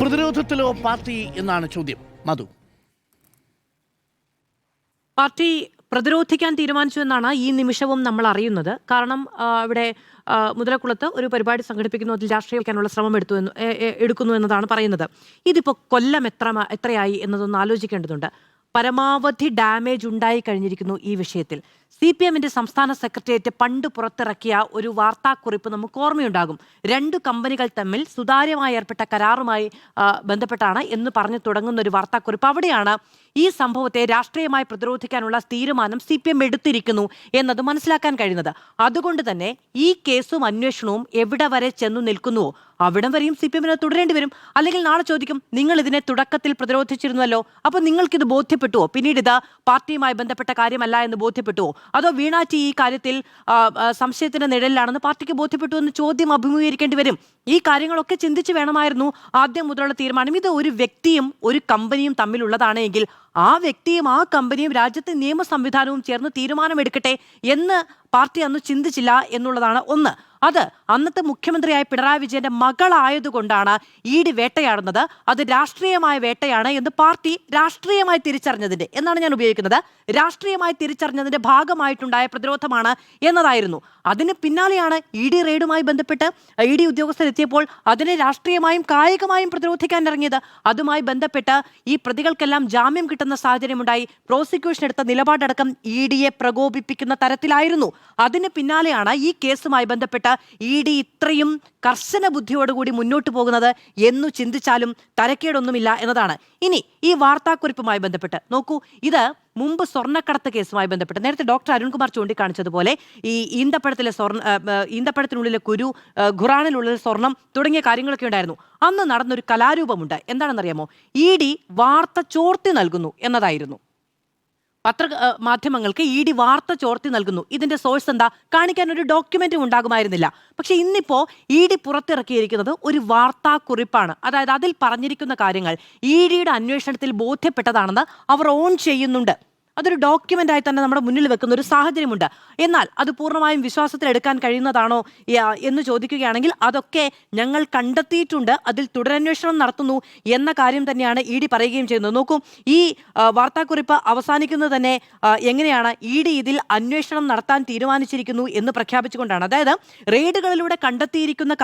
പ്രതിരോധത്തിലോ party എന്നാണ് ചോദ്യം. മധു. Party പ്രതിരോധിക്കാൻ തീരുമാനിച്ചു എന്നാണ് ഈ നിമിഷവും നമ്മൾ അറിയുന്നത്. കാരണം ഇവിടെ മുതലക്കുളത്ത് ഒരു പരിപാടി സംഘടിപ്പിക്കുന്നു, അതിൽ രാഷ്ട്രീയക്കാനുള്ള ശ്രമം എടുക്കുന്നു എന്നതാണ് പറയുന്നത്. ഇതിപ്പോൾ കൊല്ലം എത്രയായി എന്നതൊന്ന് ആലോചിക്കേണ്ടതുണ്ട്. പരമാവധി ഡാമേജ് ഉണ്ടായി കഴിഞ്ഞിരിക്കുന്നു ഈ വിഷയത്തിൽ. CPMന്റെ സംസ്ഥാന സെക്രട്ടേറിയറ്റ് പണ്ട് പുറത്തിറക്കിയ ഒരു വാർത്താക്കുറിപ്പ് നമുക്ക് ഓർമ്മയുണ്ടാകും. 2 കമ്പനികൾ തമ്മിൽ സുതാര്യമായി ഏർപ്പെട്ട കരാറുമായി ബന്ധപ്പെട്ടാണ് എന്ന് പറഞ്ഞു തുടങ്ങുന്ന ഒരു വാർത്താക്കുറിപ്പ്. അവിടെയാണ് ഈ സംഭവത്തെ രാഷ്ട്രീയമായി പ്രതിരോധിക്കാനുള്ള തീരുമാനം CPM എടുത്തിരിക്കുന്നു എന്നത് മനസ്സിലാക്കാൻ കഴിയുന്നത്. അതുകൊണ്ട് തന്നെ ഈ കേസും അന്വേഷണവും എവിടെ വരെ ചെന്നു നിൽക്കുന്നുവോ അവിടം വരെയും CPMന് തുടരേണ്ടി വരും. അല്ലെങ്കിൽ നാളെ ചോദിക്കും, നിങ്ങൾ ഇതിനെ തുടക്കത്തിൽ പ്രതിരോധിച്ചിരുന്നല്ലോ, അപ്പോൾ നിങ്ങൾക്കിത് ബോധ്യപ്പെട്ടുവോ, പിന്നീട് ഇത് പാർട്ടിയുമായി ബന്ധപ്പെട്ട കാര്യമല്ല എന്ന് ബോധ്യപ്പെട്ടുവോ, അതോ വീണാറ്റി ഈ കാര്യത്തിൽ സംശയത്തിന്റെ നിഴലിലാണെന്ന് പാർട്ടിക്ക് ബോധ്യപ്പെട്ടു എന്ന് ചോദ്യം അഭിമുഖീകരിക്കേണ്ടി വരും. ഈ കാര്യങ്ങളൊക്കെ ചിന്തിച്ച് വേണമായിരുന്നു ആദ്യം മുതലുള്ള തീരുമാനം. ഇത് ഒരു വ്യക്തിയും ഒരു കമ്പനിയും തമ്മിലുള്ളതാണെങ്കിൽ ആ വ്യക്തിയും ആ കമ്പനിയും രാജ്യത്തെ നിയമ സംവിധാനവും ചേർന്ന് തീരുമാനമെടുക്കട്ടെ എന്ന് പാർട്ടി അന്ന് ചിന്തിച്ചില്ല എന്നുള്ളതാണ് ഒന്ന്. അത് അന്നത്തെ മുഖ്യമന്ത്രിയായ പിണറായി വിജയന്റെ മകളായതുകൊണ്ടാണ് ED വേട്ടയാടുന്നത്. അത് രാഷ്ട്രീയമായ വേട്ടയാണ് എന്ന് പാർട്ടി രാഷ്ട്രീയമായി തിരിച്ചറിഞ്ഞതിന്റെ എന്നാണ് ഞാൻ ഉപയോഗിക്കുന്നത്. രാഷ്ട്രീയമായി തിരിച്ചറിഞ്ഞതിന്റെ ഭാഗമായിട്ടുണ്ടായ പ്രതിരോധമാണ് എന്നതായിരുന്നു. അതിന് പിന്നാലെയാണ് ED റെയ്ഡുമായി ബന്ധപ്പെട്ട് ED ഉദ്യോഗസ്ഥരെത്തിയപ്പോൾ അതിനെ രാഷ്ട്രീയമായും കായികമായും പ്രതിരോധിക്കാൻ ഇറങ്ങിയത്. അതുമായി ബന്ധപ്പെട്ട് ഈ പ്രതികൾക്കെല്ലാം ജാമ്യം കിട്ടുന്ന സാഹചര്യമുണ്ടായി. പ്രോസിക്യൂഷൻ എടുത്ത നിലപാടടക്കം EDയെ പ്രകോപിപ്പിക്കുന്ന തരത്തിലായിരുന്നു. അതിന് പിന്നാലെയാണ് ഈ കേസുമായി ബന്ധപ്പെട്ട് ED ഇത്രയും കർശന ബുദ്ധിയോടുകൂടി മുന്നോട്ട് പോകുന്നത് എന്നു ചിന്തിച്ചാലും തരക്കേടൊന്നുമില്ല എന്നതാണ്. ഇനി ഈ വാർത്താക്കുറിപ്പുമായി ബന്ധപ്പെട്ട് നോക്കൂ, ഇത് മുമ്പ് സ്വർണ്ണക്കടത്ത് കേസുമായി ബന്ധപ്പെട്ട് നേരത്തെ ഡോക്ടർ അരുൺകുമാർ ചൂണ്ടിക്കാണിച്ചതുപോലെ ഈ ഈന്തപ്പഴത്തിനുള്ളിലെ കുരു, ഖുറാനിലുള്ളിലെ സ്വർണം തുടങ്ങിയ കാര്യങ്ങളൊക്കെ ഉണ്ടായിരുന്നു. അന്ന് നടന്നൊരു കലാരൂപമുണ്ട്. എന്താണെന്നറിയാമോ? ED വാർത്ത ചോർത്തി നൽകുന്നു എന്നതായിരുന്നു. മാധ്യമങ്ങൾക്ക് ED വാർത്ത ചോർത്തി നൽകുന്നു. ഇതിന്റെ സോഴ്സ് എന്താ? കാണിക്കാൻ ഒരു ഡോക്യുമെന്റും ഉണ്ടാകുമായിരുന്നില്ല. പക്ഷെ ഇന്നിപ്പോ ED പുറത്തിറക്കിയിരിക്കുന്നത് ഒരു വാർത്താക്കുറിപ്പാണ്. അതായത് അതിൽ പറഞ്ഞിരിക്കുന്ന കാര്യങ്ങൾ EDയുടെ അന്വേഷണത്തിൽ ബോധ്യപ്പെട്ടതാണെന്ന് അവർ ഓൺ ചെയ്യുന്നുണ്ട്. അതൊരു ഡോക്യുമെന്റായി തന്നെ നമ്മുടെ മുന്നിൽ വെക്കുന്ന ഒരു സാഹചര്യമുണ്ട്. എന്നാൽ അത് പൂർണ്ണമായും വിശ്വാസത്തിലെടുക്കാൻ കഴിയുന്നതാണോ എന്ന് ചോദിക്കുകയാണെങ്കിൽ അതൊക്കെ ഞങ്ങൾ കണ്ടെത്തിയിട്ടുണ്ട്, അതിൽ തുടരന്വേഷണം നടത്തുന്നു എന്ന കാര്യം തന്നെയാണ് ED പറയുകയും ചെയ്യുന്നത്. നോക്കൂ, ഈ വാർത്താക്കുറിപ്പ് അവസാനിക്കുന്നത് തന്നെ എങ്ങനെയാണ്? ED ഇതിൽ അന്വേഷണം നടത്താൻ തീരുമാനിച്ചിരിക്കുന്നു എന്ന് പ്രഖ്യാപിച്ചുകൊണ്ടാണ്. അതായത് റെയ്ഡുകളിലൂടെ കണ്ടെത്തിയിരിക്കുന്ന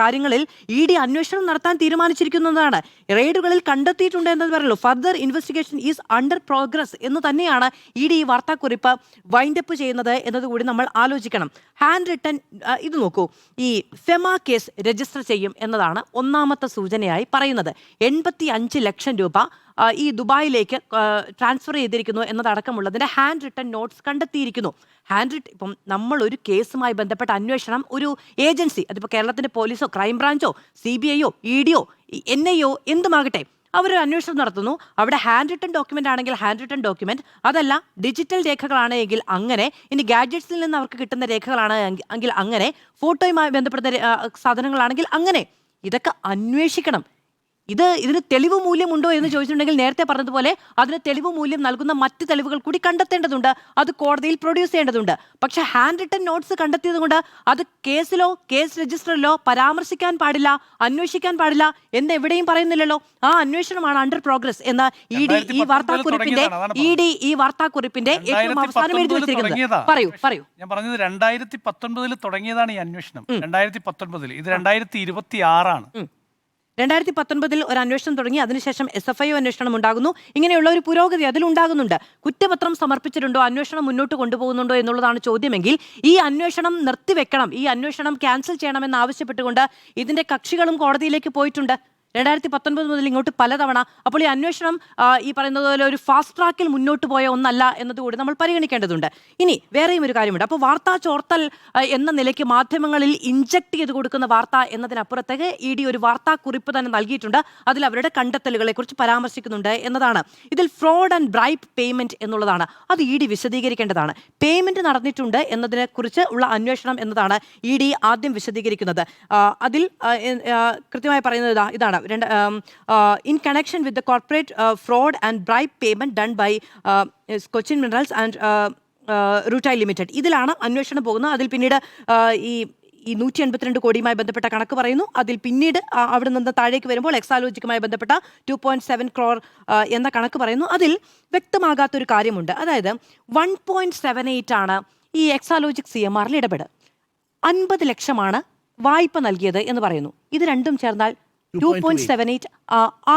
കാര്യങ്ങളിൽ ED അന്വേഷണം നടത്താൻ തീരുമാനിച്ചിരിക്കുന്നതാണ്. റെയ്ഡുകളിൽ കണ്ടെത്തിയിട്ടുണ്ട് എന്നത് പറയുള്ളൂ. Further investigation is under progress എന്ന് തന്നെയാണ് ED ഈ വാർത്താക്കുറിപ്പ് വൈൻഡപ്പ് ചെയ്യുന്നത് എന്നതുകൂടി നമ്മൾ ആലോചിക്കണം. ഹാൻഡ് റിട്ടൺ ഇത് നോക്കൂ, ഈ ഫെമ കേസ് രജിസ്റ്റർ ചെയ്യും എന്നതാണ് ഒന്നാമത്തെ സൂചനയായി പറയുന്നത്. 85 ലക്ഷം രൂപ ഈ ദുബായിലേക്ക് ട്രാൻസ്ഫർ ചെയ്തിരിക്കുന്നു എന്നതടക്കമുള്ളതിന്റെ ഹാൻഡ് റിട്ടൺ നോട്ട്സ് കണ്ടെത്തിയിരിക്കുന്നു. ഇപ്പം നമ്മൾ ഒരു കേസുമായി ബന്ധപ്പെട്ട അന്വേഷണം ഒരു ഏജൻസി, അതിപ്പോൾ കേരളത്തിന്റെ പോലീസോ ക്രൈംബ്രാഞ്ചോ CBIയോ EDയോ NIO എന്തുമാകട്ടെ, അവരൊരു അന്വേഷണം നടത്തുന്നു. അവിടെ ഹാൻഡ് റിട്ടൺ ഡോക്യുമെന്റ് ആണെങ്കിൽ ഹാൻഡ് റിട്ടൺ ഡോക്യുമെന്റ്, അതല്ല ഡിജിറ്റൽ രേഖകളാണെങ്കിൽ അങ്ങനെ, ഇനി ഗാഡ്ജറ്റ്സിൽ നിന്ന് അവർക്ക് കിട്ടുന്ന രേഖകളാണ് എങ്കിൽ അങ്ങനെ, ഫോട്ടോയുമായി ബന്ധപ്പെടുന്ന സാധനങ്ങളാണെങ്കിൽ അങ്ങനെ. ഇതൊക്കെ അന്വേഷിക്കണം. ഇതിന് തെളിവ് മൂല്യമുണ്ടോ എന്ന് ചോദിച്ചിട്ടുണ്ടെങ്കിൽ നേരത്തെ പറഞ്ഞതുപോലെ അതിന് തെളിവ് മൂല്യം നൽകുന്ന മറ്റ് തെളിവുകൾ കൂടി കണ്ടെത്തേണ്ടതുണ്ട്. അത് കോടതിയിൽ പ്രൊഡ്യൂസ് ചെയ്യേണ്ടതുണ്ട്. പക്ഷെ ഹാൻഡ് റിട്ടൺ നോട്ട്സ് കണ്ടെത്തിയത് കൊണ്ട് അത് കേസ് രജിസ്റ്ററിലോ പരാമർശിക്കാൻ പാടില്ല, അന്വേഷിക്കാൻ പാടില്ല എന്ന് എവിടെയും പറയുന്നില്ലല്ലോ. ആ അന്വേഷണമാണ് അണ്ടർ പ്രോഗ്രസ് എന്ന് ED ഈ വാർത്താക്കുറിപ്പിന്റെ ഏറ്റവും അവസാനം എഴുതി വെച്ചിരിക്കുന്നത്. പറയൂ. ഞാൻ പറഞ്ഞത് 2019 തുടങ്ങിയതാണ് ഈ അന്വേഷണം. 2019 ഇത് 2026 2019 ഒരു അന്വേഷണം തുടങ്ങി. അതിനുശേഷം SFIO അന്വേഷണം ഉണ്ടാകുന്നു. ഇങ്ങനെയുള്ള ഒരു പുരോഗതി അതിലുണ്ടാകുന്നുണ്ട്. കുറ്റപത്രം സമർപ്പിച്ചിട്ടുണ്ടോ, അന്വേഷണം മുന്നോട്ട് കൊണ്ടുപോകുന്നുണ്ടോ എന്നുള്ളതാണ് ചോദ്യമെങ്കിൽ ഈ അന്വേഷണം നിർത്തിവെക്കണം, ഈ അന്വേഷണം ക്യാൻസൽ ചെയ്യണമെന്ന് ആവശ്യപ്പെട്ടുകൊണ്ട് ഇതിന്റെ കക്ഷികളും കോടതിയിലേക്ക് പോയിട്ടുണ്ട് 2019 മുതൽ ഇങ്ങോട്ട് പലതവണ. അപ്പോൾ ഈ അന്വേഷണം ഈ പറയുന്നത് പോലെ ഒരു ഫാസ്റ്റ് ട്രാക്കിൽ മുന്നോട്ട് പോയ ഒന്നല്ല എന്നതുകൂടി നമ്മൾ പരിഗണിക്കേണ്ടതുണ്ട്. ഇനി വേറെയും ഒരു കാര്യമുണ്ട്. അപ്പോൾ വാർത്താ ചോർത്തൽ എന്ന നിലയ്ക്ക് മാധ്യമങ്ങളിൽ ഇൻജക്ട് ചെയ്ത് കൊടുക്കുന്ന വാർത്ത എന്നതിനപ്പുറത്തേക്ക് ED ഒരു വാർത്താക്കുറിപ്പ് തന്നെ നൽകിയിട്ടുണ്ട്. അതിൽ അവരുടെ കണ്ടെത്തലുകളെ കുറിച്ച് പരാമർശിക്കുന്നുണ്ട് എന്നതാണ്. ഇതിൽ ഫ്രോഡ് ആൻഡ് ബ്രൈബ് പേയ്മെന്റ് എന്നുള്ളതാണ്. അത് ED വിശദീകരിക്കേണ്ടതാണ്. പേയ്മെന്റ് നടന്നിട്ടുണ്ട് എന്നതിനെ കുറിച്ച് ഉള്ള അന്വേഷണം എന്നതാണ് ED ആദ്യം വിശദീകരിക്കുന്നത്. അതിൽ കൃത്യമായി പറയുന്നത് ഇതാണ്. In connection with the corporate fraud and bribe payment done by Cochin Minerals and Rutile Limited. ഇതിലാണ് അന്വേഷണം പോകുന്നത്. അതിൽ പിന്നീട് ഈ ഈ 182 കോടിയുമായി ബന്ധപ്പെട്ട കണക്ക് പറയുന്നു. അതിൽ പിന്നീട് അവിടെ നിന്ന് താഴേക്ക് വരുമ്പോൾ എക്സാലോജിക്കുമായി ബന്ധപ്പെട്ട 2.7 crore എന്ന കണക്ക് പറയുന്നു. അതിൽ വ്യക്തമാകാത്തൊരു കാര്യമുണ്ട്. അതായത് 1.78 ആണ് ഈ എക്സാലോജിക് CMRൽ ഇടപെട്, 50 ലക്ഷമാണ് വായ്പ നൽകിയത് എന്ന് പറയുന്നു. ഇത് രണ്ടും ചേർന്നാൽ 2.78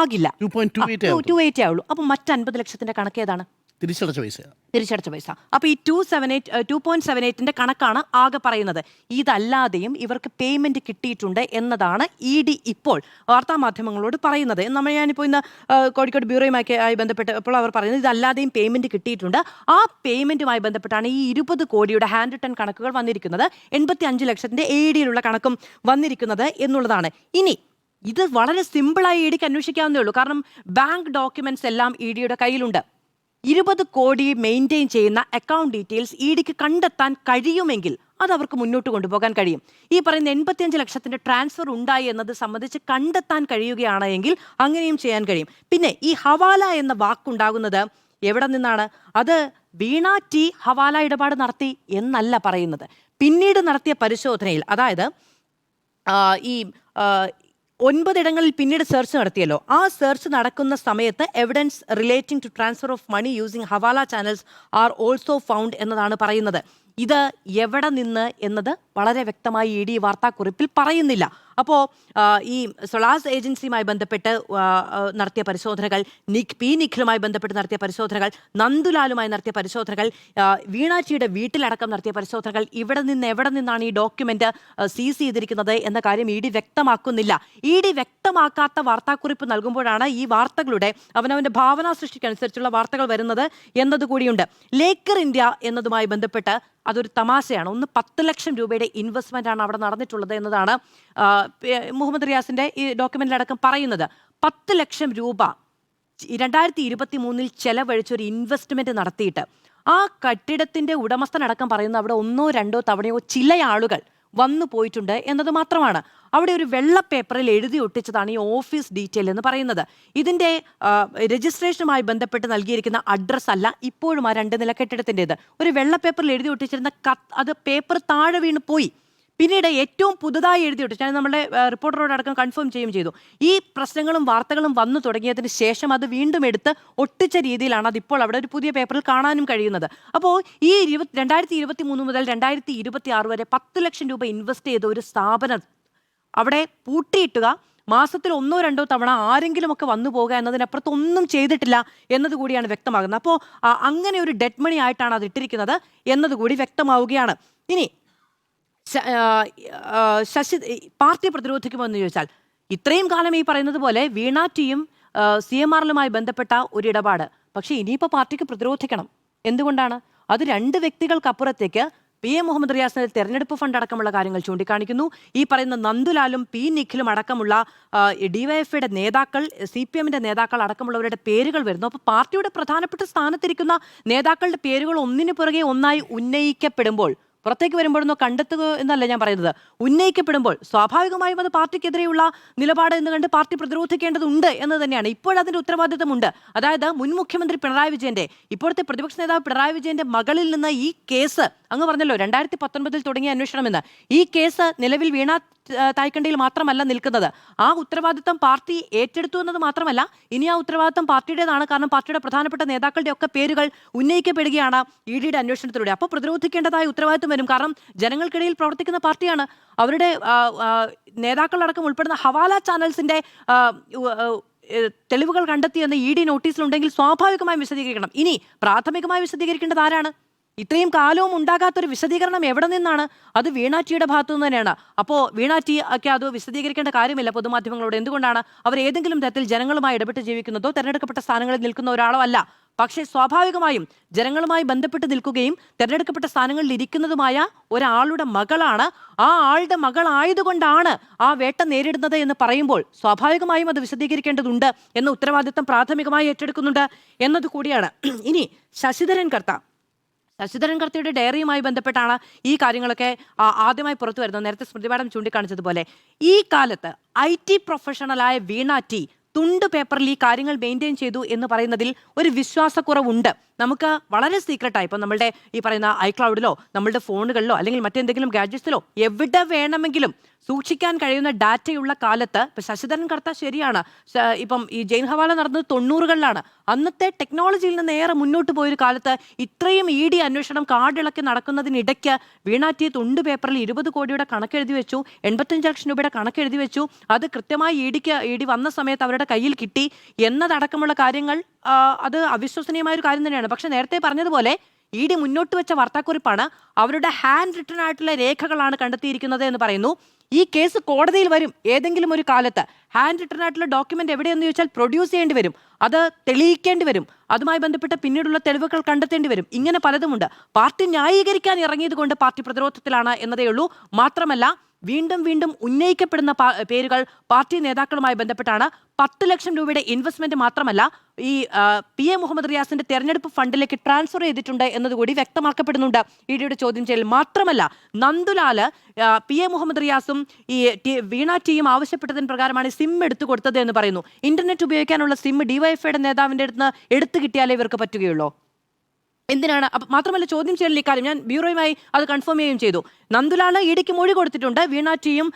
ആകില്ല, 2.28 ആവുള്ളൂ. അപ്പം മറ്റ് 50 ലക്ഷത്തിന്റെ കണക്ക് ഏതാണ്? തിരിച്ചടച്ച പൈസ. അപ്പൊ ഈ 2.78ന്റെ കണക്കാണ് ആകെ പറയുന്നത്. ഇതല്ലാതെയും ഇവർക്ക് പേയ്മെന്റ് കിട്ടിയിട്ടുണ്ട് എന്നതാണ് ED ഇപ്പോൾ വാർത്താമാധ്യമങ്ങളോട് പറയുന്നത്. ഞാനിപ്പോൾ ഇന്ന് കോഴിക്കോട് ബ്യൂറോയുമായി ബന്ധപ്പെട്ടപ്പോൾ അവർ പറയുന്നത് ഇതല്ലാതെയും പേയ്മെന്റ് കിട്ടിയിട്ടുണ്ട്. ആ പേയ്മെന്റുമായി ബന്ധപ്പെട്ടാണ് ഈ 20 കോടിയുടെ ഹാൻഡ് റിട്ടൺ കണക്കുകൾ വന്നിരിക്കുന്നത്. 85 ലക്ഷത്തിന്റെ AEDയിലുള്ള കണക്കും വന്നിരിക്കുന്നത് എന്നുള്ളതാണ്. ഇനി ഇത് വളരെ സിമ്പിളായി EDക്ക് അന്വേഷിക്കാവുന്നേ ഉള്ളൂ. കാരണം ബാങ്ക് ഡോക്യുമെന്റ്സ് എല്ലാം EDയുടെ കയ്യിലുണ്ട്. 20 കോടി മെയിൻറ്റെയിൻ ചെയ്യുന്ന അക്കൗണ്ട് ഡീറ്റെയിൽസ് EDക്ക് കണ്ടെത്താൻ കഴിയുമെങ്കിൽ അത് അവർക്ക് മുന്നോട്ട് കൊണ്ടുപോകാൻ കഴിയും. ഈ പറയുന്ന 85 ലക്ഷത്തിന്റെ ട്രാൻസ്ഫർ ഉണ്ടായി എന്നത് സംബന്ധിച്ച് കണ്ടെത്താൻ കഴിയുകയാണ് എങ്കിൽ അങ്ങനെയും ചെയ്യാൻ കഴിയും. പിന്നെ ഈ ഹവാല എന്ന വാക്കുണ്ടാകുന്നത് എവിടെ നിന്നാണ്? അത് വീണ ടി ഹവാല ഇടപാട് നടത്തി എന്നല്ല പറയുന്നത്. പിന്നീട് നടത്തിയ പരിശോധനയിൽ, അതായത് ഈ 9 ഇടങ്ങളിൽ പിന്നീട് സെർച്ച് നടത്തിയല്ലോ, ആ സെർച്ച് നടക്കുന്ന സമയത്ത് evidence relating to transfer of money using hawala channels are also found എന്നതാണ് പറയുന്നത്. ഇത് എവിടെ നിന്ന് എന്നത് വളരെ വ്യക്തമായി ED വാർത്താക്കുറിപ്പിൽ പറയുന്നില്ല. അപ്പോൾ ഈ സൊളാസ് ഏജൻസിയുമായി ബന്ധപ്പെട്ട് നടത്തിയ പരിശോധനകൾ, നിഖിലുമായി ബന്ധപ്പെട്ട് നടത്തിയ പരിശോധനകൾ, നന്ദുലാലുമായി നടത്തിയ പരിശോധനകൾ, വീണാച്ചിയുടെ വീട്ടിലടക്കം നടത്തിയ പരിശോധനകൾ, എവിടെ നിന്നാണ് ഈ ഡോക്യുമെന്റ് സീസ് ചെയ്തിരിക്കുന്നത് എന്ന കാര്യം ED വ്യക്തമാക്കുന്നില്ല. ED വ്യക്തമാക്കാത്ത വാർത്താക്കുറിപ്പ് നൽകുമ്പോഴാണ് ഈ വാർത്തകളുടെ അവനവന്റെ ഭാവനാ സൃഷ്ടിക്കനുസരിച്ചുള്ള വാർത്തകൾ വരുന്നത് എന്നതുകൂടിയുണ്ട്. ലേക്കർ ഇന്ത്യ എന്നതുമായി ബന്ധപ്പെട്ട് അതൊരു തമാശയാണ്. 10 ലക്ഷം രൂപയുടെ ഇൻവെസ്റ്റ്മെന്റ് ആണ് അവിടെ നടന്നിട്ടുള്ളത് എന്നതാണ് മുഹമ്മദ് റിയാസിന്റെ ഈ ഡോക്യുമെന്റിലടക്കം പറയുന്നത്. 10 ലക്ഷം രൂപ 2023 ചെലവഴിച്ച ഒരു ഇൻവെസ്റ്റ്മെന്റ് നടത്തിയിട്ട് ആ കെട്ടിടത്തിന്റെ ഉടമസ്ഥനടക്കം പറയുന്ന അവിടെ 1 or 2 തവണയോ ചില ആളുകൾ വന്നു പോയിട്ടുണ്ട് എന്നത് മാത്രമാണ്. അവിടെ ഒരു വെള്ള പേപ്പറിൽ എഴുതി ഒട്ടിച്ചതാണ് ഈ ഓഫീസ് ഡീറ്റെയിൽ എന്ന് പറയുന്നത്. ഇതിന്റെ രജിസ്ട്രേഷനുമായി ബന്ധപ്പെട്ട് നൽകിയിരിക്കുന്ന അഡ്രസ്സ് അല്ല ഇപ്പോഴും ആ 2 നില കെട്ടിടത്തിൻ്റെത്. ഒരു വെള്ള പേപ്പറിൽ എഴുതി ഒട്ടിച്ചിരുന്ന അത് പേപ്പർ താഴെ വീണ് പോയി. പിന്നീട് ഏറ്റവും പുതുതായി എഴുതി ഒട്ടിച്ച് ഞാൻ നമ്മുടെ റിപ്പോർട്ടറോടക്കം കൺഫേം ചെയ്യുകയും ചെയ്തു. ഈ പ്രശ്നങ്ങളും വാർത്തകളും വന്നു തുടങ്ങിയതിന് ശേഷം അത് വീണ്ടും എടുത്ത് ഒട്ടിച്ച രീതിയിലാണ് അതിപ്പോൾ അവിടെ ഒരു പുതിയ പേപ്പറിൽ കാണാനും കഴിയുന്നത്. അപ്പോൾ ഈ 2023 മുതൽ 2026 വരെ 10 ലക്ഷം രൂപ ഇൻവെസ്റ്റ് ചെയ്ത ഒരു സ്ഥാപനം അവിടെ പൂട്ടിയിട്ടുക, മാസത്തിൽ 1 or 2 തവണ ആരെങ്കിലുമൊക്കെ വന്നു പോകുക എന്നതിനപ്പുറത്ത് ഒന്നും ചെയ്തിട്ടില്ല എന്നതുകൂടിയാണ് വ്യക്തമാകുന്നത്. അപ്പോൾ അങ്ങനെ ഒരു ഡെഡ് മണി ആയിട്ടാണ് അത് ഇട്ടിരിക്കുന്നത് എന്നതുകൂടി വ്യക്തമാവുകയാണ്. ഇനി ശശി പാർട്ടി പ്രതിരോധിക്കുമോ എന്ന് ചോദിച്ചാൽ, ഇത്രയും കാലം ഈ പറയുന്നത് പോലെ വീണ ടിയും CMRലുമായി ബന്ധപ്പെട്ട ഒരു ഇടപാട്, പക്ഷെ ഇനിയിപ്പോൾ പാർട്ടിക്ക് പ്രതിരോധിക്കണം. എന്തുകൊണ്ടാണ്? അത് 2 വ്യക്തികൾക്കപ്പുറത്തേക്ക് PM മുഹമ്മദ് റിയാസിന്റെ തെരഞ്ഞെടുപ്പ് ഫണ്ട് അടക്കമുള്ള കാര്യങ്ങൾ ചൂണ്ടിക്കാണിക്കുന്നു. ഈ പറയുന്ന നന്ദുലാലും നിഖിലും അടക്കമുള്ള DYFIയുടെ നേതാക്കൾ, CPMന്റെ നേതാക്കൾ അടക്കമുള്ളവരുടെ പേരുകൾ വരുന്നു. അപ്പോൾ പാർട്ടിയുടെ പ്രധാനപ്പെട്ട സ്ഥാനത്തിരിക്കുന്ന നേതാക്കളുടെ പേരുകൾ ഒന്നിനു പുറകെ ഒന്നായി ഉന്നയിക്കപ്പെടുമ്പോൾ, പുറത്തേക്ക് വരുമ്പോഴൊന്നോ കണ്ടെത്തുക എന്നല്ല ഞാൻ പറയുന്നത്, ഉന്നയിക്കപ്പെടുമ്പോൾ സ്വാഭാവികമായും അത് പാർട്ടിക്കെതിരെയുള്ള നിലപാട് എന്ന് കണ്ട് പാർട്ടി പ്രതിരോധിക്കേണ്ടതുണ്ട് എന്ന് തന്നെയാണ്. ഇപ്പോഴതിന്റെ ഉത്തരവാദിത്തമുണ്ട്. അതായത് മുൻ മുഖ്യമന്ത്രി പിണറായി വിജയന്റെ, ഇപ്പോഴത്തെ പ്രതിപക്ഷ നേതാവ് പിണറായി വിജയന്റെ മകളിൽ നിന്ന് ഈ കേസ്, അങ്ങ് പറഞ്ഞല്ലോ 2019 തുടങ്ങിയ അന്വേഷണമെന്ന്, ഈ കേസ് നിലവിൽ വീണ തായ്ക്കണ്ടിയിൽ മാത്രമല്ല നിൽക്കുന്നത്. ആ ഉത്തരവാദിത്തം പാർട്ടി ഏറ്റെടുത്തു എന്നത് മാത്രമല്ല, ഇനി ആ ഉത്തരവാദിത്തം പാർട്ടിയുടേതാണ്. കാരണം പാർട്ടിയുടെ പ്രധാനപ്പെട്ട നേതാക്കളുടെ ഒക്കെ പേരുകൾ ഉന്നയിക്കപ്പെടുകയാണ് EDയുടെ അന്വേഷണത്തിലൂടെ. അപ്പോൾ പ്രതിരോധിക്കേണ്ടതായ ഉത്തരവാദിത്തം വരും. കാരണം ജനങ്ങൾക്കിടയിൽ പ്രവർത്തിക്കുന്ന പാർട്ടിയാണ്. അവരുടെ നേതാക്കളടക്കം ഉൾപ്പെടുന്ന ഹവാല ചാനൽസിന്റെ തെളിവുകൾ കണ്ടെത്തിയെന്ന് ED നോട്ടീസിലുണ്ടെങ്കിൽ സ്വാഭാവികമായും വിശദീകരിക്കണം. ഇനി പ്രാഥമികമായി വിശദീകരിക്കേണ്ടത് ആരാണ്? ഇത്രയും കാലവും ഉണ്ടാകാത്തൊരു വിശദീകരണം എവിടെ നിന്നാണ്? അത് വീണ ടിയുടെ ഭാഗത്തു നിന്ന് തന്നെയാണ്. അപ്പോൾ വീണ ടി ഒക്കെ അത് വിശദീകരിക്കേണ്ട കാര്യമില്ല പൊതുമാധ്യമങ്ങളോട്. എന്തുകൊണ്ടാണ്? അവർ ഏതെങ്കിലും തരത്തിൽ ജനങ്ങളുമായി ഇടപെട്ട് ജീവിക്കുന്നതോ തെരഞ്ഞെടുക്കപ്പെട്ട സ്ഥാനങ്ങളിൽ നിൽക്കുന്ന ഒരാളോ അല്ല. പക്ഷേ സ്വാഭാവികമായും ജനങ്ങളുമായി ബന്ധപ്പെട്ട് നിൽക്കുകയും തെരഞ്ഞെടുക്കപ്പെട്ട സ്ഥാനങ്ങളിൽ ഇരിക്കുന്നതുമായ ഒരാളുടെ മകളാണ്, ആ ആളുടെ മകളായതുകൊണ്ടാണ് ആ വേട്ട നേരിടുന്നത് എന്ന് പറയുമ്പോൾ സ്വാഭാവികമായും അത് വിശദീകരിക്കേണ്ടതുണ്ട് എന്ന ഉത്തരവാദിത്തം പ്രാഥമികമായി ഏറ്റെടുക്കുന്നുണ്ട് എന്നത് കൂടിയാണ്. ഇനി ശശിധരൻ കർത്തയുടെ ഡയറിയുമായി ബന്ധപ്പെട്ടാണ് ഈ കാര്യങ്ങളൊക്കെ ആദ്യമായി പുറത്തു വരുന്നത്. നേരത്തെ സ്മൃതി മാഡം ചൂണ്ടിക്കാണിച്ചതുപോലെ ഈ കാലത്ത് IT പ്രൊഫഷണലായ വീണ ടി തുണ്ട് പേപ്പറിൽ ഈ കാര്യങ്ങൾ മെയിൻറ്റെയിൻ ചെയ്തു എന്ന് പറയുന്നതിൽ ഒരു വിശ്വാസക്കുറവുണ്ട്. നമുക്ക് വളരെ സീക്രട്ടായി ഇപ്പം നമ്മളുടെ ഈ പറയുന്ന ഐക്ലൗഡിലോ നമ്മളുടെ ഫോണുകളിലോ അല്ലെങ്കിൽ മറ്റെന്തെങ്കിലും ഗാഡ്ജറ്റ്സിലോ എവിടെ വേണമെങ്കിലും സൂക്ഷിക്കാൻ കഴിയുന്ന ഡാറ്റയുള്ള കാലത്ത് ഇപ്പം ശശിധരൻ കർത്ത ശരിയാണ്, ഇപ്പം ഈ ജെയിൻ ഹവാല നടന്നത് 90കളിലാണ്. അന്നത്തെ ടെക്നോളജിയിൽ നിന്ന് ഏറെ മുന്നോട്ട് പോയൊരു കാലത്ത് ഇത്രയും ED അന്വേഷണം കാടിളക്കി നടക്കുന്നതിനിടയ്ക്ക് വീണ ടി തുണ്ട് പേപ്പറിൽ 20 കോടിയുടെ കണക്കെഴുതി വെച്ചു, 85 ലക്ഷം രൂപയുടെ കണക്കെഴുതി വെച്ചു. അത് കൃത്യമായി ED വന്ന സമയത്ത് അവരുടെ കയ്യിൽ കിട്ടി എന്നതടക്കമുള്ള കാര്യങ്ങൾ അത് അവിശ്വസനീയമായ ഒരു കാര്യം തന്നെയാണ്. പക്ഷെ നേരത്തെ പറഞ്ഞതുപോലെ ED മുന്നോട്ട് വെച്ച വാർത്താക്കുറിപ്പാണ്, അവരുടെ ഹാൻഡ് റിട്ടൺ ആയിട്ടുള്ള രേഖകളാണ് കണ്ടെത്തിയിരിക്കുന്നത് എന്ന് പറയുന്നു. ഈ കേസ് കോടതിയിൽ വരും ഏതെങ്കിലും ഒരു കാലത്ത്. ഹാൻഡ് റിട്ടൺ ആയിട്ടുള്ള ഡോക്യുമെന്റ് എവിടെയെന്ന് ചോദിച്ചാൽ പ്രൊഡ്യൂസ് ചെയ്യേണ്ടി വരും, അത് തെളിയിക്കേണ്ടി വരും, അതുമായി ബന്ധപ്പെട്ട പിന്നീടുള്ള തെളിവുകൾ കണ്ടെത്തേണ്ടി വരും. ഇങ്ങനെ പലതുമുണ്ട്. പാർട്ടി ന്യായീകരിക്കാൻ ഇറങ്ങിയത് കൊണ്ട് പാർട്ടി പ്രതിരോധത്തിലാണ് എന്നതേ ഉള്ളൂ. മാത്രമല്ല വീണ്ടും വീണ്ടും ഉന്നയിക്കപ്പെടുന്ന പേരുകൾ പാർട്ടി നേതാക്കളുമായി ബന്ധപ്പെട്ടാണ്. 10 ലക്ഷം രൂപയുടെ ഇൻവെസ്റ്റ്മെന്റ് മാത്രമല്ല, ഈ PA മുഹമ്മദ് റിയാസിന്റെ തെരഞ്ഞെടുപ്പ് ഫണ്ടിലേക്ക് ട്രാൻസ്ഫർ ചെയ്തിട്ടുണ്ട് എന്നതുകൂടി വ്യക്തമാക്കപ്പെടുന്നുണ്ട് EDയുടെ ചോദ്യം ചെയ്യൽ. മാത്രമല്ല നന്ദുലാല് PA മുഹമ്മദ് റിയാസും ഈ വീണ ടിയും ആവശ്യപ്പെട്ടതിന് പ്രകാരമാണ് സിം എടുത്തു കൊടുത്തത് എന്ന് പറയുന്നു. ഇന്റർനെറ്റ് ഉപയോഗിക്കാനുള്ള സിം DYFIയുടെ നേതാവിന്റെ അടുത്ത് എടുത്തു കിട്ടിയാലേ ഇവർക്ക് പറ്റുകയുള്ളൂ. എന്തിനാണ്? മാത്രമല്ല ചോദ്യം ചെയ്യലിൽ ഇക്കാര്യം ഞാൻ ബ്യൂറോയുമായി അത് കൺഫേം ചെയ്യുകയും ചെയ്തു. നന്ദുലാല് EDക്ക് മൊഴി കൊടുത്തിട്ടുണ്ട്, വീണ ടിയും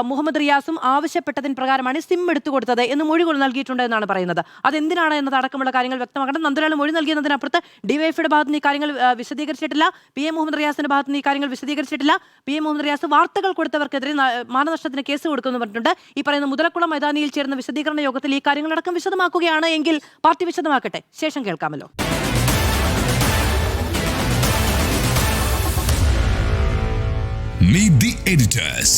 മുഹമ്മദ് റിയാസും ആവശ്യപ്പെട്ടതിന് പ്രകാരമാണ് സിം എടുത്തു കൊടുത്തത് എന്ന് മൊഴി നൽകിയിട്ടുണ്ട് എന്നാണ് പറയുന്നത്. അതെന്തിനാണ് എന്നതടക്കമുള്ള കാര്യങ്ങൾ വ്യക്തമാക്കണം. നന്ദുലാല് മൊഴി നൽകിയതിനപ്പുറത്ത് DYFIയുടെ ഭാഗത്ത് നിന്ന് ഈ കാര്യങ്ങൾ വിശദീകരിച്ചിട്ടില്ല, PA മുഹമ്മദ് റിയാസിന്റെ ഭാഗത്ത് നിന്ന് ഈ കാര്യങ്ങൾ വിശദീകരിച്ചിട്ടില്ല. PA മുഹമ്മദ് റിയാസ് വാർത്തകൾ കൊടുത്തവർക്കെതിരെ മാനനഷ്ടത്തിന് കേസ് കൊടുക്കുമെന്ന് പറഞ്ഞിട്ടുണ്ട്. ഈ പറയുന്ന മുതലക്കുളം മൈതാനിയിൽ ചേർന്ന വിശദീകരണ യോഗത്തിൽ ഈ കാര്യങ്ങളടക്കം വിശദമാക്കുകയാണ് എങ്കിൽ പാർട്ടി വിശദമാക്കട്ടെ, ശേഷം കേൾക്കാമല്ലോ. Meet the editors.